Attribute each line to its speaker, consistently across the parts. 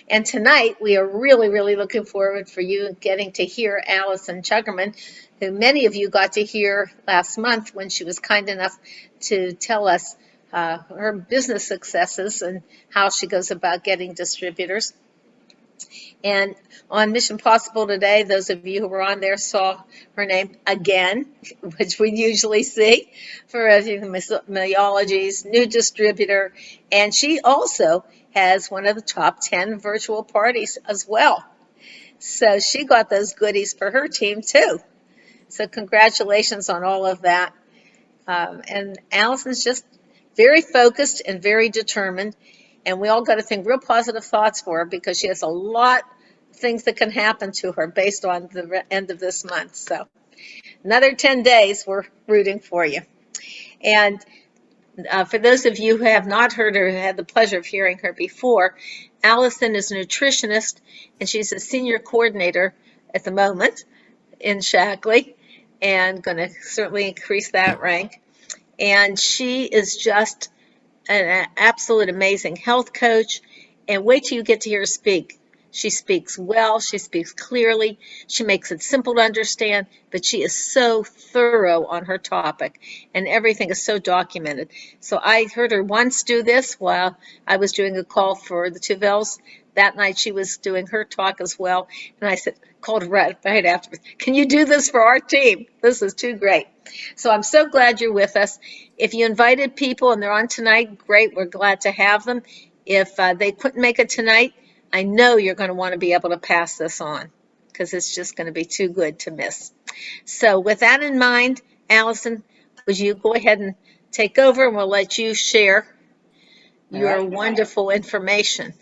Speaker 1: And tonight, we are really, really looking forward for you getting to hear Alyson Sept, who many of you got to hear last month when she was kind enough to tell us her business successes and how she goes about getting distributors. And on Mission Possible today, those of you who were on there saw her name again, which we usually see for Myology's new distributor. And she also has one of the top 10 virtual parties as well. So she got those goodies for her team too. So congratulations on all of that. And Alyson's just very focused and very determined. And we all got to think real positive thoughts for her because she has a lot of things that can happen to her based on the end of this month. So another 10 days, we're rooting for you. And for those of you who have not heard her, had the pleasure of hearing her before, Alyson is a nutritionist, and she's a senior coordinator at the moment in Shackley, and going to certainly increase that rank. And she is just an absolute amazing health coach. And wait till you get to hear her speak. She speaks well, she speaks clearly, she makes it simple to understand, but she is so thorough on her topic, and everything is so documented. So I heard her once do this while I was doing a call for the Tuvels. That night she was doing her talk as well, and I said, called her right afterwards, can you do this for our team? This is too great. So I'm so glad you're with us. If you invited people and they're on tonight, great, we're glad to have them. If they couldn't make it tonight, I know you're going to want to be able to pass this on because it's just going to be too good to miss. So with that in mind, Alyson, would you go ahead and take over, and we'll let you share your wonderful information.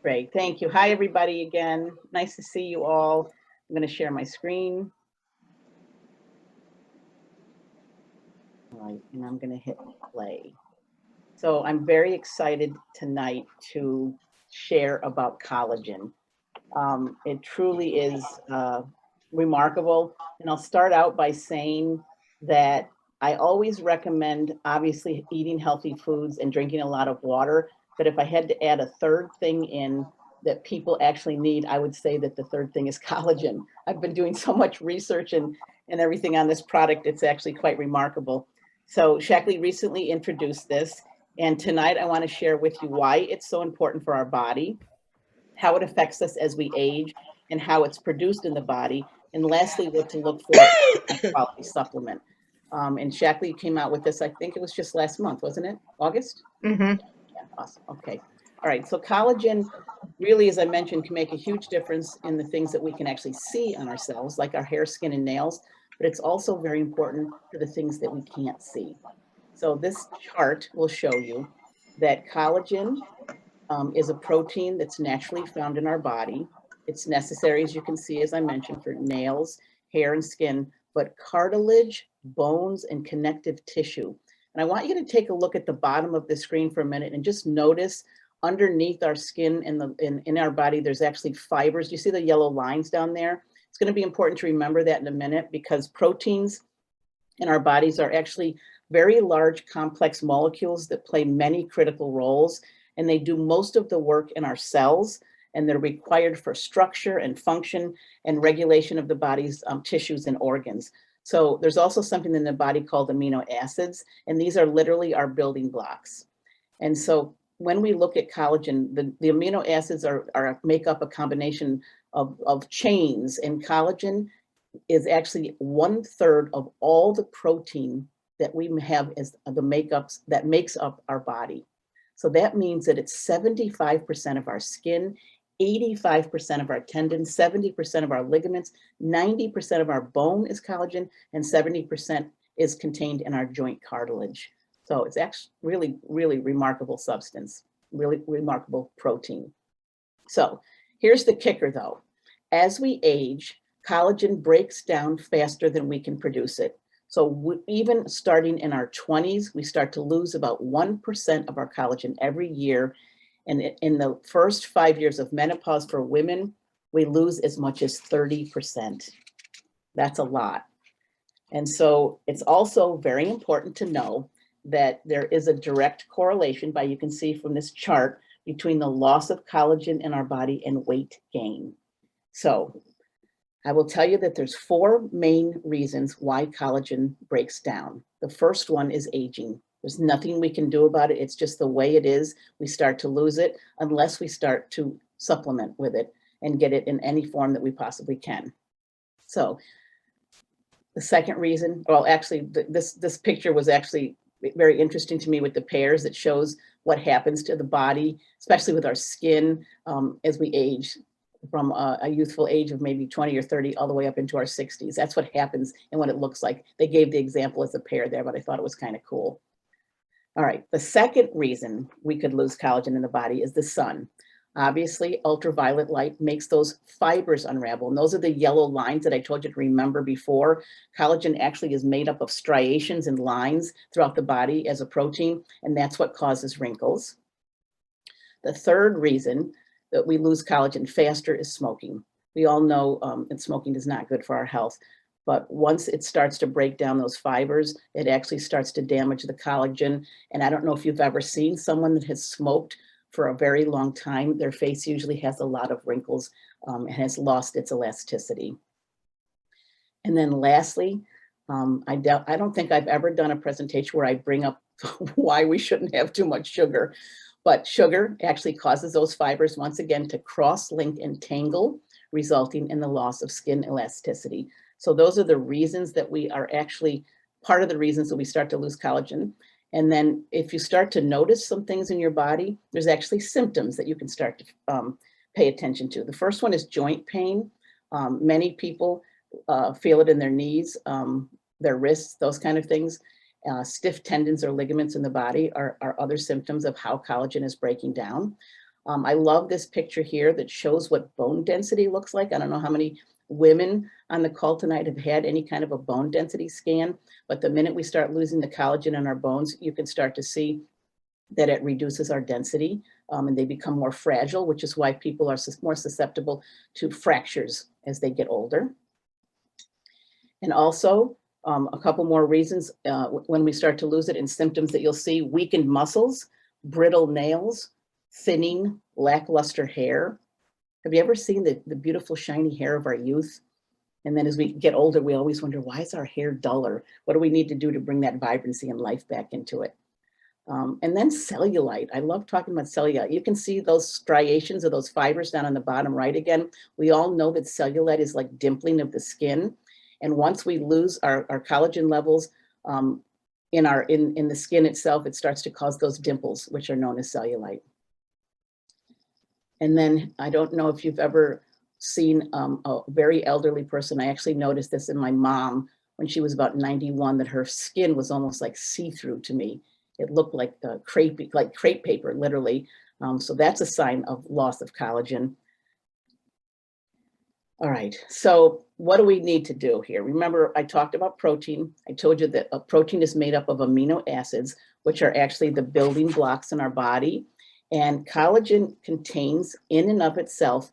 Speaker 2: Great, thank you. Hi, everybody, again. Nice to see you all. I'm going to share my screen. All right, and I'm going to hit play. So I'm very excited tonight to share about collagen. It truly is remarkable. And I'll start out by saying that I always recommend, obviously, eating healthy foods and drinking a lot of water. But if I had to add a third thing in that people actually need, I would say that the third thing is collagen. I've been doing so much research and everything on this product, it's actually quite remarkable. So Shackley recently introduced this. And tonight I want to share with you why it's so important for our body, how it affects us as we age, and how it's produced in the body. And lastly, what to look for in a quality supplement. And Shackley came out with this, I think it was just last month, wasn't it? August?
Speaker 1: Mm-hmm.
Speaker 2: Yeah, awesome. Okay. All right. So collagen really, as I mentioned, can make a huge difference in the things that we can actually see on ourselves, like our hair, skin, and nails. But it's also very important for the things that we can't see. So this chart will show you that collagen is a protein that's naturally found in our body. It's necessary, as you can see, as I mentioned, for nails, hair, and skin, but cartilage, bones, and connective tissue. And I want you to take a look at the bottom of the screen for a minute and just notice underneath our skin in our body, there's actually fibers. You see the yellow lines down there? It's going to be important to remember that in a minute because proteins in our bodies are actually very large, complex molecules that play many critical roles, and they do most of the work in our cells, and they're required for structure and function and regulation of the body's tissues and organs. So there's also something in the body called amino acids, and these are literally our building blocks. And so when we look at collagen, the amino acids make up a combination of chains, and collagen is actually 1/3 of all the protein that we have as the makeups that makes up our body. So that means that it's 75% of our skin, 85% of our tendons, 70% of our ligaments, 90% of our bone is collagen, and 70% is contained in our joint cartilage. So it's actually really, really remarkable substance, really remarkable protein. So here's the kicker though. As we age, collagen breaks down faster than we can produce it. So even starting in our 20s, we start to lose about 1% of our collagen every year. And in the first 5 years of menopause for women, we lose as much as 30%. That's a lot. And so it's also very important to know that there is a direct correlation, you can see from this chart, between the loss of collagen in our body and weight gain. So I will tell you that there's 4 main reasons why collagen breaks down. The first one is aging. There's nothing we can do about it. It's just the way it is. We start to lose it unless we start to supplement with it and get it in any form that we possibly can. So the second reason, well, actually, this picture was actually very interesting to me with the pairs. That shows what happens to the body, especially with our skin, as we age from a youthful age of maybe 20 or 30 all the way up into our 60s. That's what happens and what it looks like. They gave the example as a pair there, but I thought it was kind of cool. All right, the second reason we could lose collagen in the body is the sun. Obviously, ultraviolet light makes those fibers unravel, and those are the yellow lines that I told you to remember before. Collagen actually is made up of striations and lines throughout the body as a protein, and that's what causes wrinkles. The third reason that we lose collagen faster is smoking. We all know that smoking is not good for our health, but once it starts to break down those fibers, it actually starts to damage the collagen. And I don't know if you've ever seen someone that has smoked for a very long time. Their face usually has a lot of wrinkles and has lost its elasticity. And then lastly, I don't think I've ever done a presentation where I bring up why we shouldn't have too much sugar. But sugar actually causes those fibers, once again, to cross-link and tangle, resulting in the loss of skin elasticity. So those are the reasons that we are actually, part of the reasons that we start to lose collagen. And then if you start to notice some things in your body, there's actually symptoms that you can start to pay attention to. The first one is joint pain. Many people feel it in their knees, their wrists, those kind of things. Stiff tendons or ligaments in the body are other symptoms of how collagen is breaking down. I love this picture here that shows what bone density looks like. I don't know how many women on the call tonight have had any kind of a bone density scan, but the minute we start losing the collagen in our bones, you can start to see that it reduces our density and they become more fragile, which is why people are more susceptible to fractures as they get older. And also, a couple more reasons when we start to lose it, and symptoms that you'll see: weakened muscles, brittle nails, thinning, lackluster hair. Have you ever seen the beautiful shiny hair of our youth? And then as we get older, we always wonder, why is our hair duller? What do we need to do to bring that vibrancy and life back into it? And then cellulite. I love talking about cellulite. You can see those striations of those fibers down on the bottom right again. We all know that cellulite is like dimpling of the skin. And once we lose our collagen levels in the skin itself, it starts to cause those dimples, which are known as cellulite. And then I don't know if you've ever seen a very elderly person. I actually noticed this in my mom when she was about 91, that her skin was almost like see-through to me. It looked like crepe paper, literally. So that's a sign of loss of collagen. All right, so what do we need to do here? Remember, I talked about protein. I told you that a protein is made up of amino acids, which are actually the building blocks in our body. And collagen contains, in and of itself,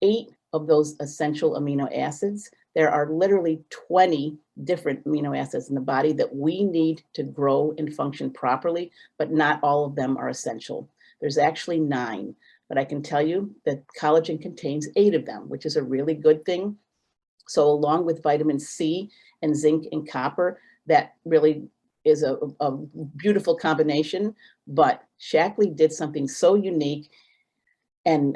Speaker 2: 8 of those essential amino acids. There are literally 20 different amino acids in the body that we need to grow and function properly, but not all of them are essential. There's actually 9. But I can tell you that collagen contains 8 of them, which is a really good thing. So along with vitamin C and zinc and copper, that really is a beautiful combination. But Shaklee did something so unique and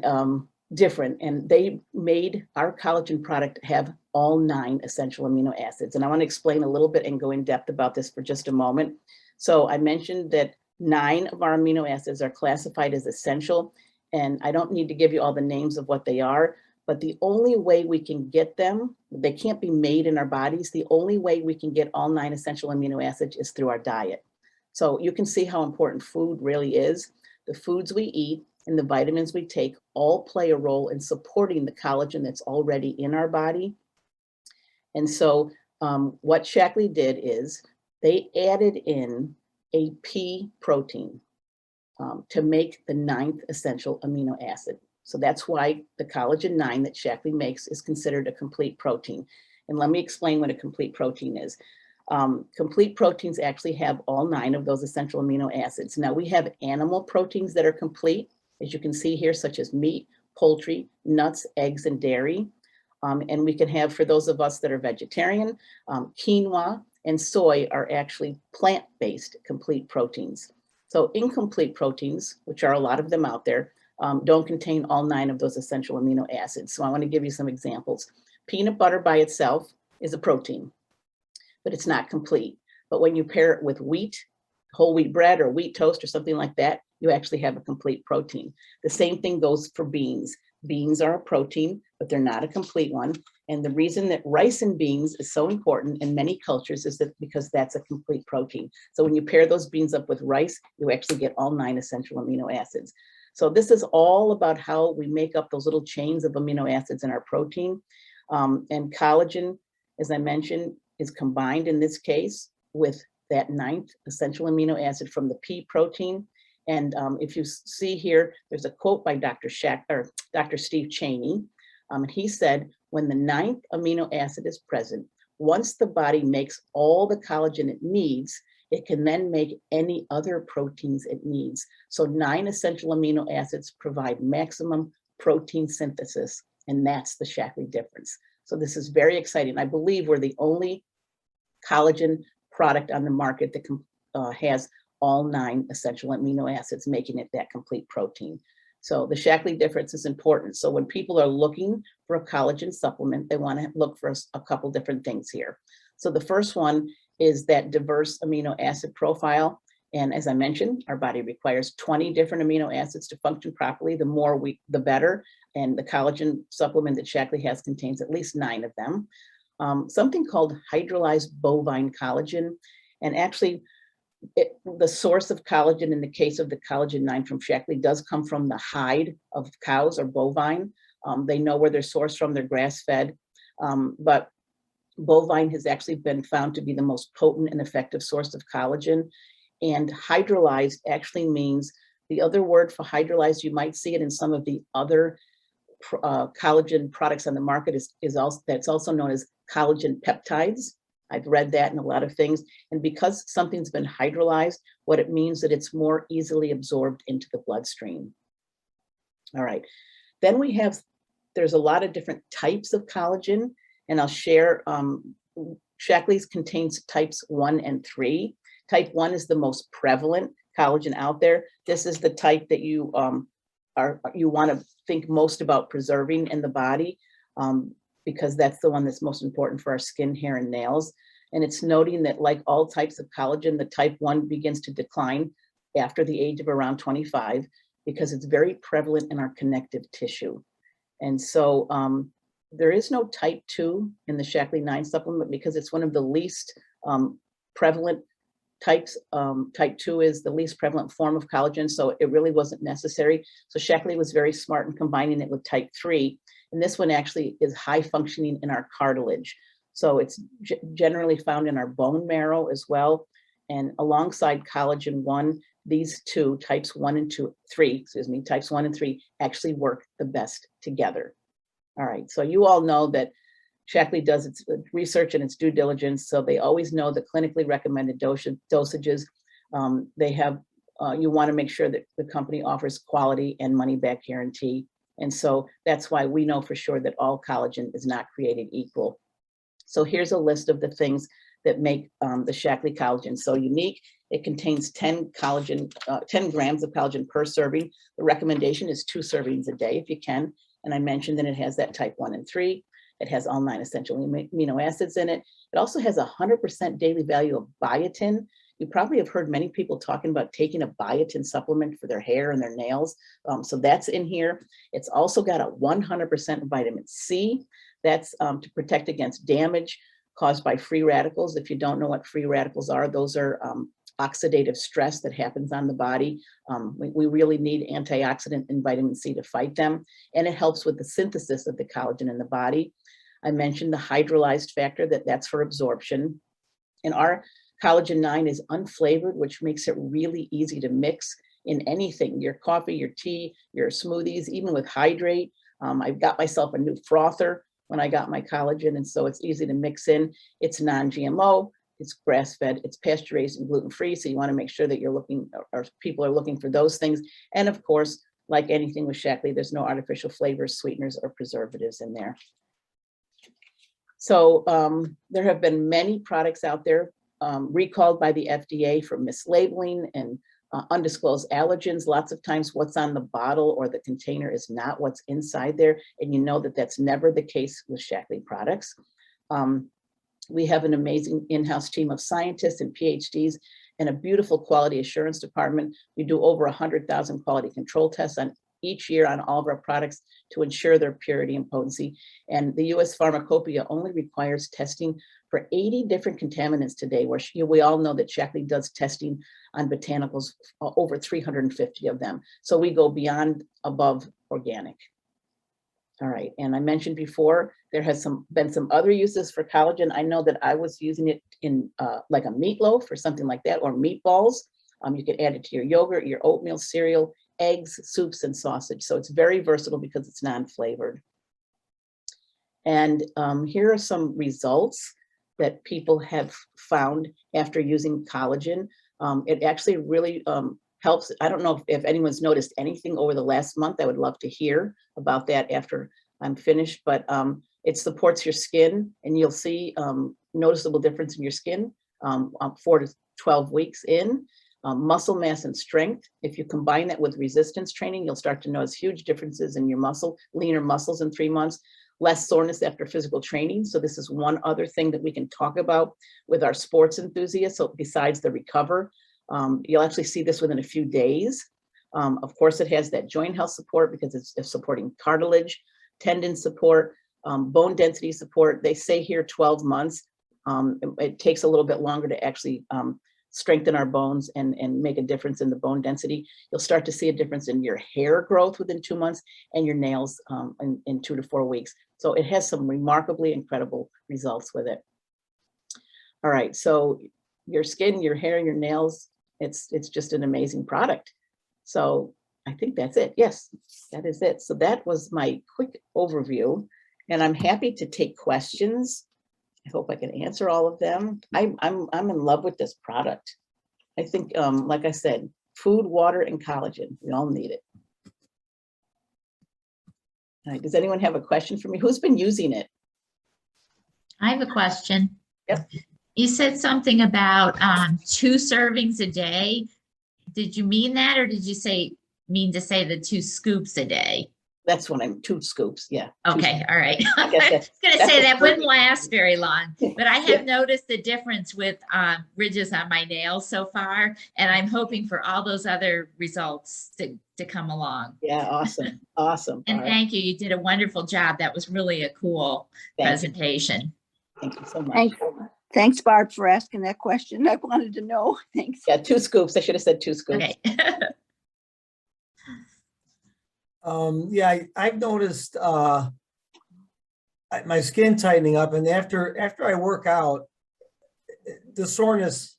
Speaker 2: different, and they made our collagen product have all 9 essential amino acids. And I want to explain a little bit and go in depth about this for just a moment. So I mentioned that 9 of our amino acids are classified as essential. And I don't need to give you all the names of what they are, but the only way we can get them, they can't be made in our bodies. The only way we can get all 9 essential amino acids is through our diet. So you can see how important food really is. The foods we eat and the vitamins we take all play a role in supporting the collagen that's already in our body. And so what Shaklee did is they added in a pea protein to make the 9th essential amino acid. So that's why the collagen 9 that Shaklee makes is considered a complete protein. And let me explain what a complete protein is. Complete proteins actually have all 9 of those essential amino acids. Now we have animal proteins that are complete, as you can see here, such as meat, poultry, nuts, eggs, and dairy. And we can have, for those of us that are vegetarian, quinoa and soy are actually plant-based complete proteins. So incomplete proteins, which are a lot of them out there, don't contain all 9 of those essential amino acids. So I want to give you some examples. Peanut butter by itself is a protein, but it's not complete. But when you pair it with wheat, whole wheat bread or wheat toast or something like that, you actually have a complete protein. The same thing goes for beans. Beans are a protein, but they're not a complete one. And the reason that rice and beans is so important in many cultures is that because that's a complete protein. So when you pair those beans up with rice, you actually get all 9 essential amino acids. So this is all about how we make up those little chains of amino acids in our protein. And collagen, as I mentioned, is combined in this case with that 9th essential amino acid from the pea protein. And if you see here, there's a quote by Dr. Steve Cheney. And he said, when the 9th amino acid is present, once the body makes all the collagen it needs, it can then make any other proteins it needs. So 9 essential amino acids provide maximum protein synthesis, and that's the Shaklee difference. So this is very exciting. I believe we're the only collagen product on the market that has all 9 essential amino acids, making it that complete protein. So the Shaklee difference is important. So when people are looking for a collagen supplement, they want to look for a couple different things here. So the first one is that diverse amino acid profile. And as I mentioned, our body requires 20 different amino acids to function properly. The more the better. And the collagen supplement that Shaklee has contains at least 9 of them. Something called hydrolyzed bovine collagen. And actually, the source of collagen in the case of the collagen 9 from Shaklee does come from the hide of cows or bovine. They know where they're sourced from, they're grass-fed. But bovine has actually been found to be the most potent and effective source of collagen. And hydrolyzed actually means, the other word for hydrolyzed, you might see it in some of the other collagen products on the market, that's also known as collagen peptides. I've read that in a lot of things. And because something's been hydrolyzed, what it means that it's more easily absorbed into the bloodstream. All right. Then there's a lot of different types of collagen, and I'll share, Shaklee's contains types 1 and 3. Type 1 is the most prevalent collagen out there. This is the type that you want to think most about preserving in the body, because that's the one that's most important for our skin, hair, and nails. And it's noting that, like all types of collagen, the type 1 begins to decline after the age of around 25 because it's very prevalent in our connective tissue. And so there is no type 2 in the Shaklee 9 supplement because it's one of the least prevalent types. Type 2 is the least prevalent form of collagen, so it really wasn't necessary. So Shaklee was very smart in combining it with type 3. And this one actually is high functioning in our cartilage. So it's generally found in our bone marrow as well. And alongside collagen 1, these two, types 1 and 3, types 1 and 3 actually work the best together. All right, so you all know that Shaklee does its research and its due diligence, so they always know the clinically recommended dosages. You want to make sure that the company offers quality and money-back guarantee. And so that's why we know for sure that all collagen is not created equal. So here's a list of the things that make the Shaklee collagen so unique. It contains 10 grams of collagen per serving. The recommendation is 2 servings a day if you can. And I mentioned that it has that type 1 and 3. It has all 9 essential amino acids in it. It also has 100% daily value of biotin. You probably have heard many people talking about taking a biotin supplement for their hair and their nails. So that's in here. It's also got a 100% vitamin C. That's to protect against damage caused by free radicals. If you don't know what free radicals are, those are oxidative stress that happens on the body. We really need antioxidant and vitamin C to fight them. And it helps with the synthesis of the collagen in the body. I mentioned the hydrolyzed factor, that's for absorption. And our collagen 9 is unflavored, which makes it really easy to mix in anything, your coffee, your tea, your smoothies, even with hydrate. I've got myself a new frother when I got my collagen, and so it's easy to mix in. It's non-GMO, it's grass-fed, it's pasture-raised and gluten-free, so you want to make sure that you're looking, or people are looking for those things. And of course, like anything with Shaklee, there's no artificial flavors, sweeteners, or preservatives in there. So there have been many products out there recalled by the FDA for mislabeling and undisclosed allergens. Lots of times what's on the bottle or the container is not what's inside there. And you know that that's never the case with Shaklee products. We have an amazing in-house team of scientists and PhDs and a beautiful quality assurance department. We do over 100,000 quality control tests on each year on all of our products to ensure their purity and potency. And the US Pharmacopoeia only requires testing for 80 different contaminants today, where we all know that Shaklee does testing on botanicals, over 350 of them. So we go beyond above organic. All right, and I mentioned before, there has been some other uses for collagen. I know that I was using it in like a meatloaf or something like that, or meatballs. You can add it to your yogurt, your oatmeal, cereal, eggs, soups, and sausage. So it's very versatile because it's non-flavored. And here are some results that people have found after using collagen. It actually really helps. I don't know if anyone's noticed anything over the last month. I would love to hear about that after I'm finished, but it supports your skin, and you'll see noticeable difference in your skin 4 to 12 weeks in. Muscle mass and strength. If you combine that with resistance training, you'll start to notice huge differences in your muscle, leaner muscles in 3 months, less soreness after physical training. So this is one other thing that we can talk about with our sports enthusiasts. So besides the recover, you'll actually see this within a few days. Of course, it has that joint health support because it's supporting cartilage, tendon support, bone density support. They say here 12 months. It takes a little bit longer to actually strengthen our bones and make a difference in the bone density. You'll start to see a difference in your hair growth within 2 months and your nails in 2 to 4 weeks. So it has some remarkably incredible results with it. All right, so your skin, your hair, your nails, it's just an amazing product. So I think that's it. Yes, that is it. So that was my quick overview, and I'm happy to take questions. I hope I can answer all of them. I'm in love with this product. I think, like I said, food, water, and collagen. We all need it. All right, does anyone have a question for me? Who's been using it?
Speaker 3: I have a question.
Speaker 2: Yep.
Speaker 3: You said something about 2 servings a day. Did you mean that, or did you mean to say the 2 scoops a day?
Speaker 2: That's when I'm 2 scoops. Yeah.
Speaker 3: Okay. All right. I
Speaker 2: guess
Speaker 3: was going to say that wouldn't
Speaker 2: perfect.
Speaker 3: last very long, but I have
Speaker 2: Yeah.
Speaker 3: noticed the difference with ridges on my nails so far, and I'm hoping for all those other results to come along.
Speaker 2: Yeah. Awesome. Awesome.
Speaker 3: And
Speaker 2: All right.
Speaker 3: thank you. You did a wonderful job. That was really a cool presentation.
Speaker 2: Thank you so much.
Speaker 4: Thanks, Barb, for asking that question. I wanted to know. Thanks.
Speaker 2: Yeah, 2 scoops. I should have said 2 scoops.
Speaker 3: Okay.
Speaker 5: Yeah, I've noticed my skin tightening up, and after I work out, the soreness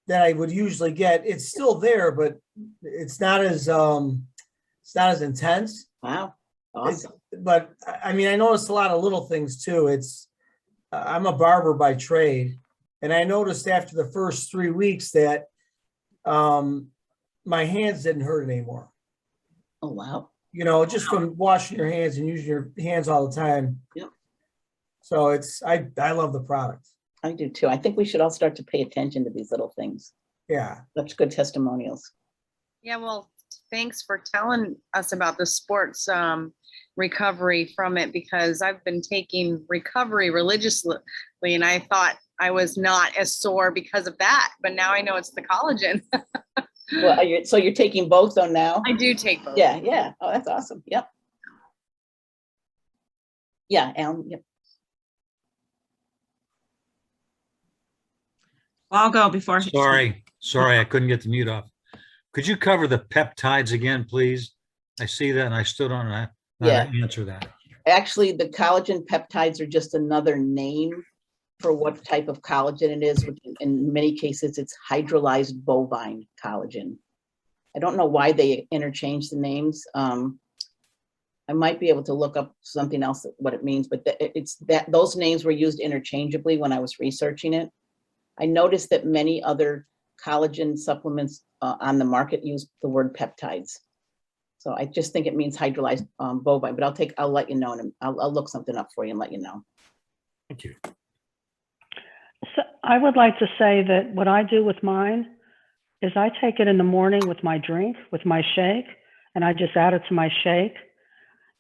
Speaker 5: that I would usually get, it's still there, but it's not as intense.
Speaker 2: Wow. Awesome.
Speaker 5: But I mean, I noticed a lot of little things too. I'm a barber by trade, and I noticed after the first 3 weeks that my hands didn't hurt anymore.
Speaker 2: Oh, wow.
Speaker 5: You know, just from washing your hands and using your hands all the time.
Speaker 2: Yep.
Speaker 5: So I love the product.
Speaker 2: I do too. I think we should all start to pay attention to these little things.
Speaker 5: Yeah.
Speaker 2: Such good testimonials.
Speaker 6: Yeah, well, thanks for telling us about the sports recovery from it, because I've been taking recovery religiously and I thought I was not as sore because of that, but now I know it's the collagen.
Speaker 2: Well, so you're taking both though now?
Speaker 6: I do take both.
Speaker 2: Yeah, yeah. Oh, that's awesome. Yep. Yeah, Alan. Yep.
Speaker 7: I'll go before.
Speaker 8: Sorry, I couldn't get the mute off. Could you cover the peptides again, please? I see that and I still don't know how to answer that.
Speaker 2: Actually, the collagen peptides are just another name for what type of collagen it is. Which in many cases, it's hydrolyzed bovine collagen. I don't know why they interchange the names. I might be able to look up something else, what it means, but those names were used interchangeably when I was researching it. I noticed that many other collagen supplements on the market use the word peptides. So I just think it means hydrolyzed bovine, but I'll let you know, and I'll look something up for you and let you know.
Speaker 8: Thank you.
Speaker 7: So I would like to say that what I do with mine is I take it in the morning with my drink, with my shake, and I just add it to my shake.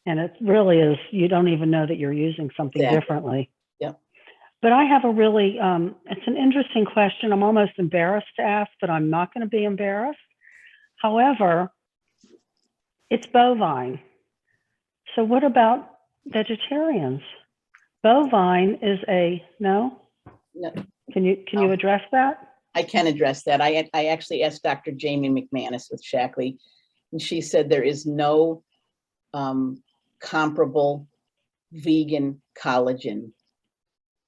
Speaker 7: And it really is, you don't even know that you're using something
Speaker 2: Exactly.
Speaker 7: differently.
Speaker 2: Yep.
Speaker 7: But I have a really, it's an interesting question. I'm almost embarrassed to ask, but I'm not going to be embarrassed. However, it's bovine. So what about vegetarians? Bovine is no?
Speaker 2: No,
Speaker 7: Can you address that?
Speaker 2: I can address that. I actually asked Dr. Jamie McManus with Shackley, and she said there is no comparable vegan collagen.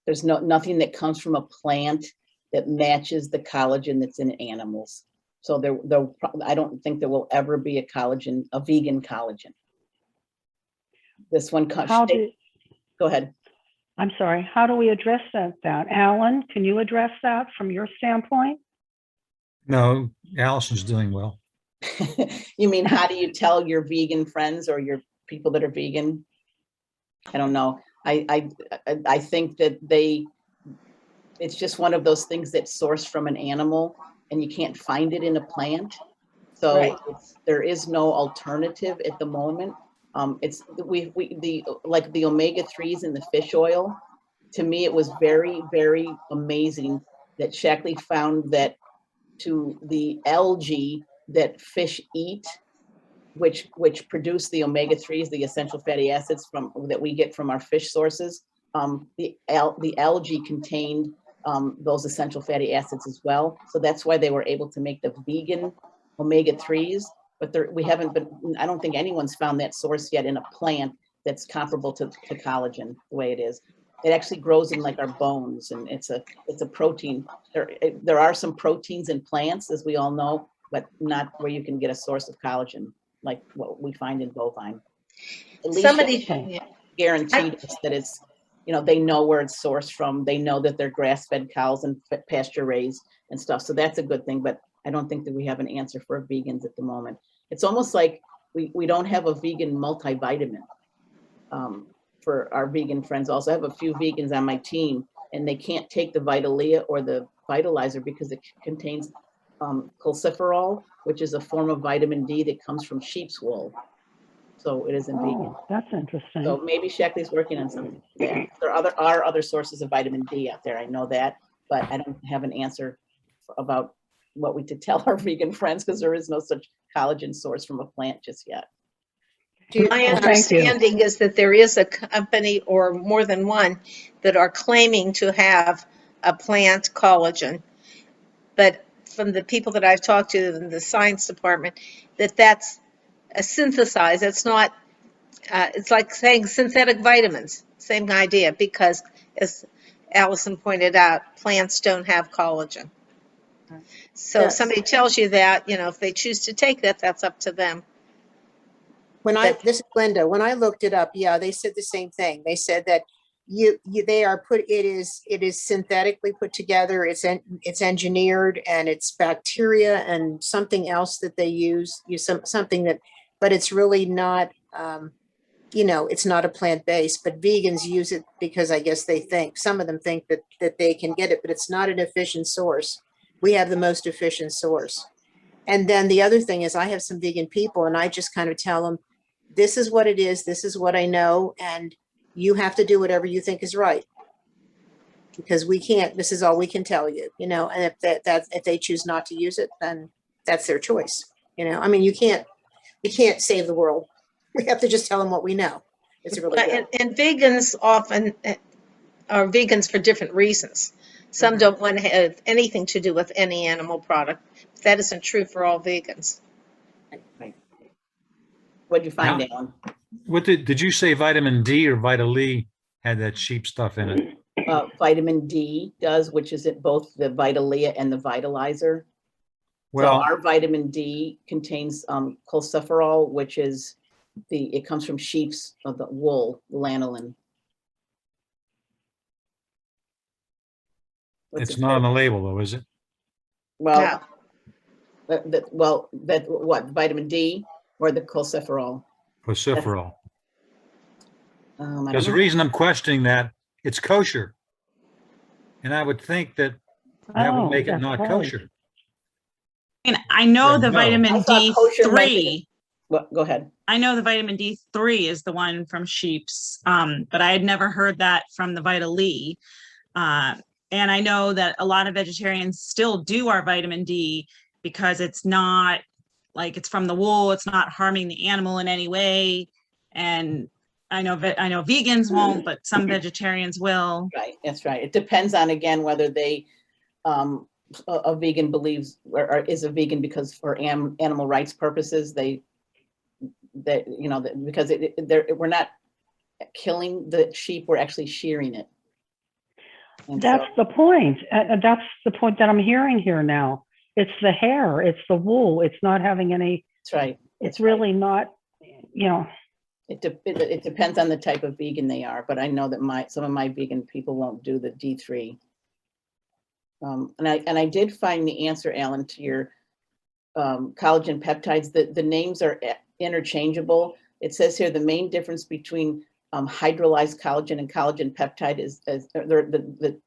Speaker 2: There's nothing that comes from a plant that matches the collagen that's in animals. So I don't think there will ever be a vegan collagen. This one, go ahead.
Speaker 7: I'm sorry, how do we address that? Alan, can you address that from your standpoint?
Speaker 8: No, Allison's doing well.
Speaker 2: You mean, how do you tell your vegan friends or your people that are vegan? I don't know. I think that it's just one of those things that's sourced from an animal and you can't find it in a plant. So
Speaker 1: Right.
Speaker 2: there is no alternative at the moment. It's like the omega-3s in the fish oil. To me, it was very, very amazing that Shackley found that to the algae that fish eat, which produce the omega-3s, the essential fatty acids that we get from our fish sources. The algae contained those essential fatty acids as well. So that's why they were able to make the vegan omega-3s. But I don't think anyone's found that source yet in a plant that's comparable to collagen the way it is. It actually grows in like our bones, and it's a protein. There are some proteins in plants, as we all know, but not where you can get a source of collagen like what we find in bovine. At least
Speaker 1: Somebody,
Speaker 2: guaranteed us that it's, they know where it's sourced from. They know that they're grass-fed cows and pasture raised and stuff. So that's a good thing. But I don't think that we have an answer for vegans at the moment. It's almost like we don't have a vegan multivitamin for our vegan friends. Also, I have a few vegans on my team, and they can't take the Vitalia or the Vitalizer because it contains calciferol, which is a form of vitamin D that comes from sheep's wool. So it isn't vegan.
Speaker 7: Oh, that's interesting.
Speaker 2: So maybe Shackley's working on something. Yeah, there are other sources of vitamin D out there. I know that, but I don't have an answer about what we could tell our vegan friends because there is no such collagen source from a plant just yet.
Speaker 1: my understanding is that there is a company or more than one that are claiming to have a plant collagen. But from the people that I've talked to in the science department, that's a synthesized. It's not, it's like saying synthetic vitamins, same idea, because as Alyson pointed out, plants don't have collagen. So if somebody tells you that, if they choose to take that, that's up to them.
Speaker 9: This is Linda, when I looked it up, yeah, they said the same thing. They said that it is synthetically put together. It's engineered, and it's bacteria and something else that they use something that, but it's really not, it's not a plant-based, but vegans use it because I guess some of them think that they can get it, but it's not an efficient source. We have the most efficient source. And then the other thing is I have some vegan people, and I just kind of tell them, this is what it is. This is what I know. And you have to do whatever you think is right, because this is all we can tell you, and if they choose not to use it, then that's their choice. I mean, we can't save the world. We have to just tell them what we know. It's really good.
Speaker 1: And vegans often are vegans for different reasons. Some don't want to have anything to do with any animal product. That isn't true for all vegans.
Speaker 2: Right. What'd you find, Alan?
Speaker 8: What did you say? Vitamin D or Vitaly had that sheep stuff in it?
Speaker 2: Vitamin D does, which is both the Vitalia and the Vitalizer.
Speaker 8: Well,
Speaker 2: so our vitamin D contains calciferol, which is it comes from sheep's the wool, lanolin.
Speaker 8: it's not on the label though, is it?
Speaker 2: Well, what vitamin D? or the cholesterol.
Speaker 8: Vociferol.
Speaker 2: I don't
Speaker 8: Because the
Speaker 2: know.
Speaker 8: reason I'm questioning that, it's kosher. And I would think that that would
Speaker 7: Oh,
Speaker 8: make it
Speaker 7: that's
Speaker 8: not
Speaker 7: right.
Speaker 8: kosher.
Speaker 10: And I know
Speaker 8: Yeah,
Speaker 10: the
Speaker 8: no.
Speaker 2: I
Speaker 10: vitamin
Speaker 2: saw kosher mentioned.
Speaker 10: D3.
Speaker 2: Well, go ahead.
Speaker 10: I know the vitamin D3 is the one from sheep's, but I had never heard that from the Vital E. And I know that a lot of vegetarians still do our vitamin D because it's not like it's from the wool, it's not harming the animal in any way. And I know vegans won't, but some vegetarians will.
Speaker 2: Right, that's right. It depends on, again, whether they, a vegan believes or is a vegan because for animal rights purposes, because we're not killing the sheep, we're actually shearing it. And
Speaker 7: That's
Speaker 2: so,
Speaker 7: the point. That's the point that I'm hearing here now. It's the hair, it's the wool. It's not having any,
Speaker 2: that's right.
Speaker 7: it's really not, you know,
Speaker 2: It depends on the type of vegan they are, but I know that some of my vegan people won't do the D3. And I did find the answer, Alan, to your collagen peptides. The names are interchangeable. It says here the main difference between hydrolyzed collagen and collagen peptide is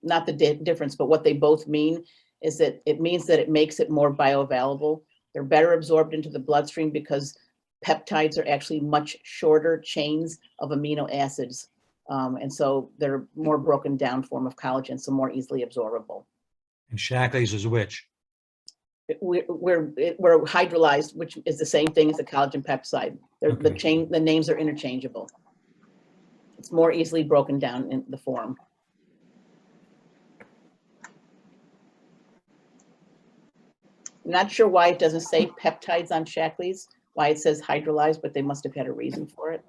Speaker 2: not the difference, but what they both mean is that it means that it makes it more bioavailable. They're better absorbed into the bloodstream because peptides are actually much shorter chains of amino acids. And so they're more broken down form of collagen, so more easily absorbable.
Speaker 8: And Shackley's is which?
Speaker 2: We're hydrolyzed, which is the same thing as a collagen peptide.
Speaker 8: Okay.
Speaker 2: The names are interchangeable. It's more easily broken down in the form. Not sure why it doesn't say peptides on Shackley's, why it says hydrolyzed, but they must have had a reason for it.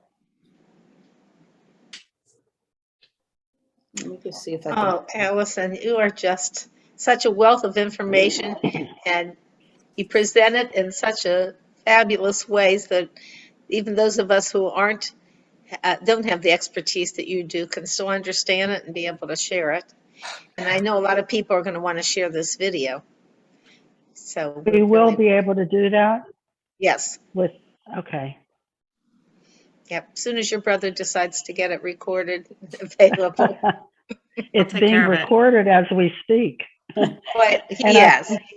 Speaker 2: Let me just see if I can.
Speaker 1: Oh, Alyson, you are just such a wealth of information, and you present it in such a fabulous ways that even those of us who don't have the expertise that you do can still understand it and be able to share it. And I know a lot of people are going to want to share this video. So
Speaker 7: we will be able to do that
Speaker 1: yes.
Speaker 7: Okay.
Speaker 1: Yep. As soon as your brother decides to get it recorded, available.
Speaker 7: It's
Speaker 10: take
Speaker 7: being
Speaker 10: care of it.
Speaker 7: recorded as we speak.
Speaker 1: But he
Speaker 7: And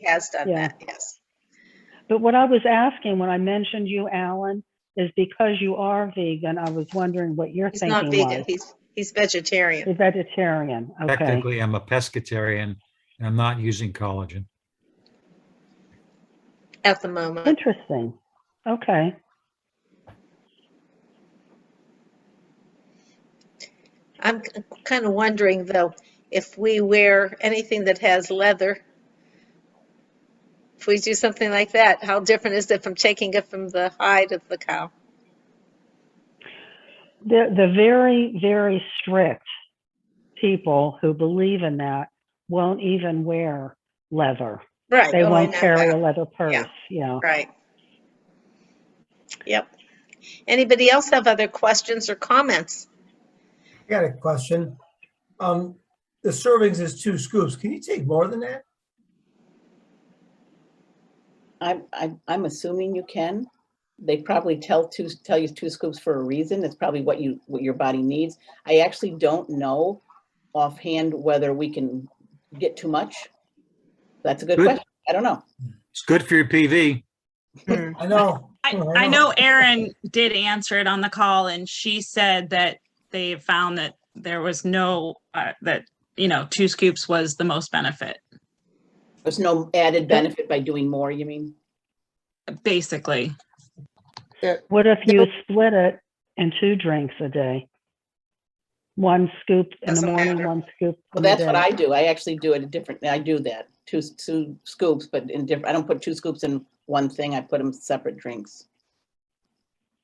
Speaker 1: has done
Speaker 7: yeah.
Speaker 1: that. Yes.
Speaker 7: But what I was asking when I mentioned you, Alan, is because you are vegan, I was wondering what your
Speaker 1: He's
Speaker 7: thinking
Speaker 1: not vegan.
Speaker 7: was.
Speaker 1: He's vegetarian
Speaker 7: You're vegetarian. Okay.
Speaker 8: Technically, I'm a pescatarian and I'm not using collagen.
Speaker 1: at the moment.
Speaker 7: Interesting. Okay.
Speaker 1: I'm kind of wondering though, if we wear anything that has leather, if we do something like that, how different is it from taking it from the hide of the cow?
Speaker 7: The very, very strict people who believe in that won't even wear leather.
Speaker 1: Right.
Speaker 7: They
Speaker 1: oh, I
Speaker 7: won't
Speaker 1: know
Speaker 7: carry
Speaker 1: that.
Speaker 7: a leather purse. Yeah.
Speaker 1: Right. Yep. Anybody else have other questions or comments?
Speaker 5: I got a question. The servings is 2 scoops. Can you take more than that?
Speaker 2: I'm assuming you can. They probably tell you 2 scoops for a reason. It's probably what your body needs. I actually don't know offhand whether we can get too much. That's a good question. I don't know.
Speaker 8: It's good for your PV.
Speaker 5: I know.
Speaker 10: I know Erin did answer it on the call, and she said that they found that there was no, that, 2 scoops was the most benefit,
Speaker 2: There's no added benefit by doing more, you mean?
Speaker 10: basically.
Speaker 7: What if you split it in 2 drinks a day? 1 scoop in the
Speaker 1: Doesn't
Speaker 7: morning,
Speaker 1: matter.
Speaker 7: 1 scoop
Speaker 2: Well,
Speaker 7: in the
Speaker 2: that's what
Speaker 7: day.
Speaker 2: I do. I actually do it different. I do that. 2 scoops, but in different. I don't put 2 scoops in one thing. I put them separate drinks.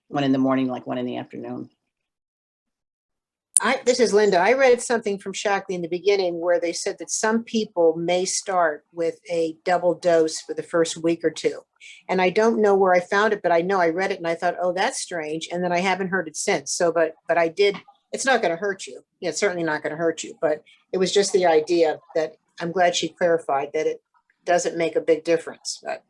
Speaker 2: One in the morning, like one in the afternoon.
Speaker 9: This is Linda. I read something from Shackley in the beginning where they said that some people may start with a double dose for the first week or 2. And I don't know where I found it, but I know I read it and I thought, oh, that's strange. And then I haven't heard it since. So, but I did, it's not going to hurt you. Yeah, it's certainly not going to hurt you, but it was just the idea that I'm glad she clarified that it doesn't make a big difference. But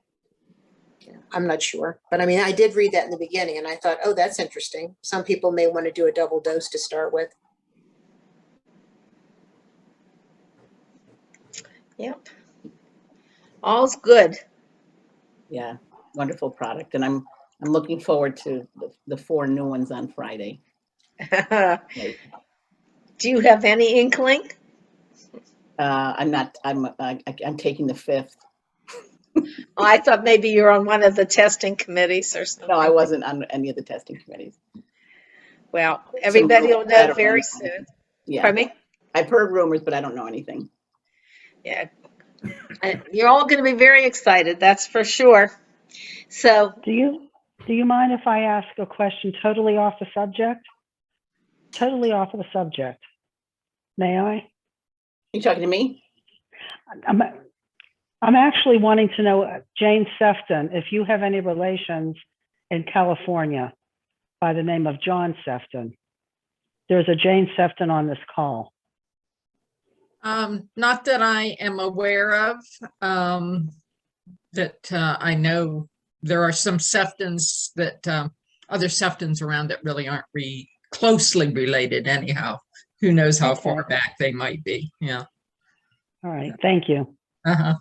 Speaker 9: I'm not sure, but I mean, I did read that in the beginning and I thought, oh, that's interesting. Some people may want to do a double dose to start with.
Speaker 1: Yep. All's good.
Speaker 2: Yeah, wonderful product. And I'm looking forward to the 4 new ones on Friday. Right.
Speaker 1: Do you have any inkling?
Speaker 2: I'm taking the 5th.
Speaker 1: Oh, I thought maybe you're on one of the testing committees or something.
Speaker 2: No, I wasn't on any of the testing committees.
Speaker 1: Well, everybody will know
Speaker 2: Better
Speaker 1: very
Speaker 2: than-
Speaker 1: soon.
Speaker 2: Yeah,
Speaker 1: Pardon me?
Speaker 2: I've heard rumors, but I don't know anything.
Speaker 1: Yeah. You're all going to be very excited, that's for sure. So,
Speaker 7: Do you mind if I ask a question totally off the subject? Totally off of the subject. May I?
Speaker 2: You talking to me?
Speaker 7: I'm actually wanting to know, Jane Sefton, if you have any relations in California by the name of John Sefton. There's a Jane Sefton on this call.
Speaker 11: Not that I am aware of, that I know there are some Seftons that, other Seftons around that really aren't closely related anyhow. Who knows how
Speaker 7: Okay.
Speaker 11: far back they might be, yeah.
Speaker 7: All right, thank you.
Speaker 11: Uh-huh.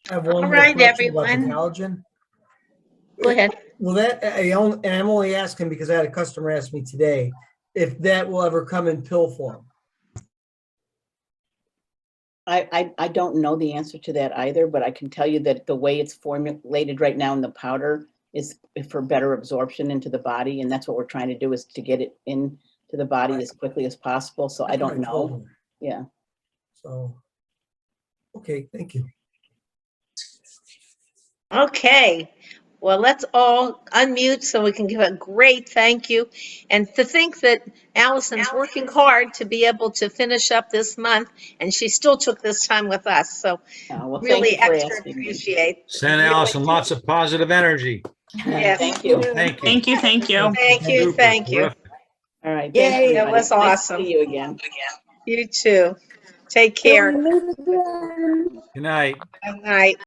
Speaker 5: I have one
Speaker 1: All
Speaker 5: more
Speaker 1: right,
Speaker 5: question about the
Speaker 1: everyone.
Speaker 5: collagen.
Speaker 1: go ahead.
Speaker 5: Will that, and I'm only asking because I had a customer ask me today if that will ever come in pill form.
Speaker 2: I don't know the answer to that either, but I can tell you that the way it's formulated right now in the powder is for better absorption into the body. And that's what we're trying to do, is to get it into the body as quickly as possible. So I
Speaker 5: That's what
Speaker 2: don't
Speaker 5: told
Speaker 2: know.
Speaker 5: him.
Speaker 2: Yeah.
Speaker 5: So, okay, thank you.
Speaker 1: Okay. Well, let's all unmute so we can give a great thank you. And to think that Allison's working hard to be able to finish up this month, and she still took this time with us. So
Speaker 2: Well, thank
Speaker 1: really
Speaker 2: you for
Speaker 1: extra
Speaker 2: asking me.
Speaker 1: appreciate.
Speaker 8: Send
Speaker 1: Really
Speaker 8: Allison
Speaker 1: do.
Speaker 8: lots of positive energy.
Speaker 1: Yes.
Speaker 2: Thank you.
Speaker 8: Thank you.
Speaker 10: Thank you, thank you.
Speaker 1: Thank you.
Speaker 8: Super,
Speaker 1: Thank you.
Speaker 8: terrific.
Speaker 2: All right.
Speaker 9: Yay.
Speaker 2: Thanks, everybody.
Speaker 1: That was
Speaker 2: Nice to
Speaker 1: awesome.
Speaker 2: see you again.
Speaker 1: You too. Take
Speaker 4: Till
Speaker 1: care.
Speaker 4: we meet again.
Speaker 8: Good night.
Speaker 1: Good night.